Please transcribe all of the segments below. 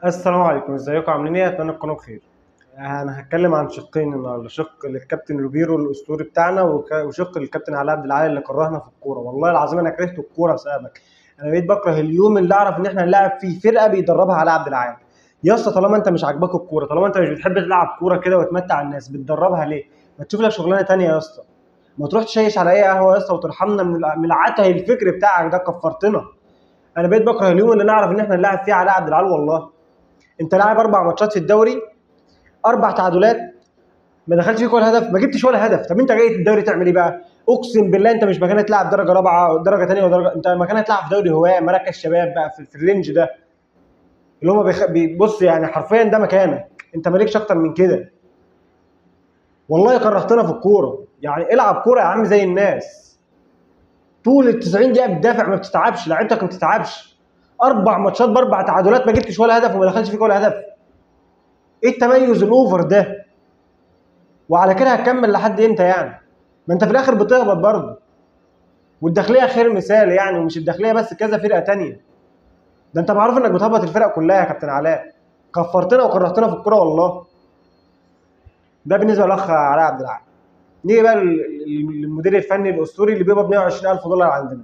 السلام عليكم، ازيكم عاملين ايه؟ اتمنى تكونوا بخير. انا هتكلم عن شقين النهارده، شق للكابتن روبيرو الاسطوري بتاعنا وشق للكابتن علاء عبد العال اللي كرهنا في الكوره. والله العظيم انا كرهت الكوره بسببك. انا بقيت بكره اليوم اللي اعرف ان احنا نلعب فيه فرقه بيدربها علاء عبد العال. يا اسطى طالما انت مش عاجباك الكوره، طالما انت مش بتحب تلعب كوره كده وتمتع الناس، بتدربها ليه؟ ما تشوف لك شغلانه تانيه يا اسطى. ما تروح تشيش على اي قهوه يا اسطى وترحمنا من العته الفكر بتاعك ده، كفرتنا. انا بقيت بكره اليوم اللي نعرف ان احنا نلعب فيه علاء عبد العال. والله انت لاعب 4 ماتشات في الدوري، 4 تعادلات، ما دخلش فيك ولا هدف، ما جبتش ولا هدف. طب انت جاي الدوري تعمل ايه بقى؟ اقسم بالله انت مش مكانك تلعب درجه رابعه ودرجه ثانيه ودرجه، انت مكانك تلعب في دوري هواه مراكز شباب بقى في الرينج ده اللي هم بص يعني حرفيا ده مكانك. انت مالكش اكتر من كده. والله كرهتنا في الكوره، يعني العب كوره يا عم زي الناس. طول ال 90 دقيقه بتدافع، ما بتتعبش، لعيبتك ما بتتعبش. 4 ماتشات ب4 تعادلات، ما جبتش ولا هدف وما دخلش فيك ولا هدف. ايه التميز الاوفر ده؟ وعلى كده هتكمل لحد امتى يعني؟ ما انت في الاخر بتهبط برضه. والداخليه خير مثال يعني، ومش الداخليه بس، كذا فرقه تانية. ده انت معروف انك بتهبط الفرق كلها يا كابتن علاء. كفرتنا وكرهتنا في الكوره والله. ده بالنسبه للاخ علاء عبد العال. نيجي بقى للمدير الفني الاسطوري اللي بيقبض $120,000 عندنا.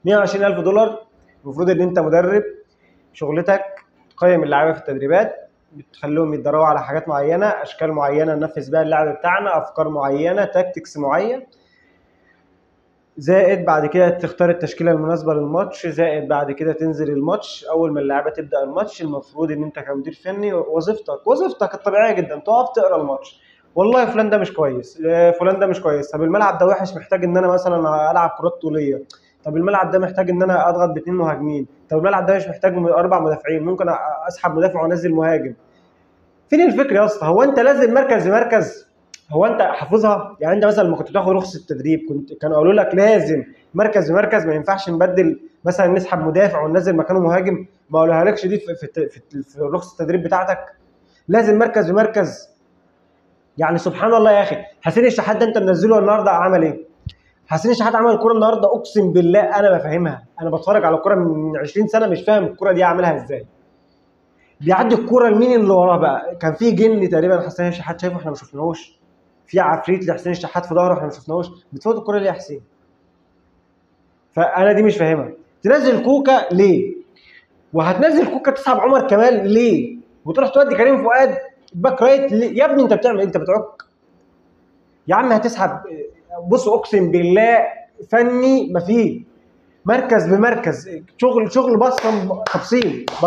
$120,000. المفروض ان انت مدرب، شغلتك تقيم اللعيبه في التدريبات، بتخليهم يتدربوا على حاجات معينه، اشكال معينه ننفذ بيها اللعب بتاعنا، افكار معينه، تاكتكس معين. زائد بعد كده تختار التشكيله المناسبه للماتش، زائد بعد كده تنزل الماتش. اول ما اللعيبه تبدا الماتش، المفروض ان انت كمدير فني وظيفتك الطبيعيه جدا تقف تقرا الماتش. والله فلان ده مش كويس، فلان ده مش كويس. طب الملعب ده وحش، محتاج ان انا مثلا العب كرات طوليه. طب الملعب ده محتاج ان انا اضغط ب2 مهاجمين. طب الملعب ده مش محتاج 4 مدافعين، ممكن اسحب مدافع وانزل مهاجم. فين الفكره يا اسطى؟ هو انت لازم مركز بمركز؟ هو انت حافظها؟ يعني انت مثلا لما كنت بتاخد رخصه التدريب كانوا قالوا لك لازم مركز بمركز، ما ينفعش نبدل مثلا نسحب مدافع وننزل مكانه مهاجم؟ ما قالوها لكش دي في رخصه التدريب بتاعتك؟ لازم مركز بمركز. يعني سبحان الله يا اخي، حسين الشحات ده انت منزله النهارده عمل ايه؟ حسين الشحات عمل الكوره النهارده، اقسم بالله انا بفهمها. انا بتفرج على الكوره من 20 سنه مش فاهم الكوره دي اعملها ازاي. بيعدي الكوره لمين اللي وراه بقى؟ كان في جن تقريبا حسين الشحات شايفه احنا ما شفناهوش، في عفريت لحسين الشحات في ظهره احنا ما شفناهوش. بتفوت الكوره ليه يا حسين؟ فانا دي مش فاهمها. تنزل كوكا ليه؟ وهتنزل كوكا تسحب عمر كمال ليه؟ وتروح تودي كريم فؤاد باك رايت ليه؟ يا ابني انت بتعمل ايه؟ انت بتعك يا عم. هتسحب. بص اقسم بالله فني مفيد، مركز بمركز، شغل بصم تفصيل.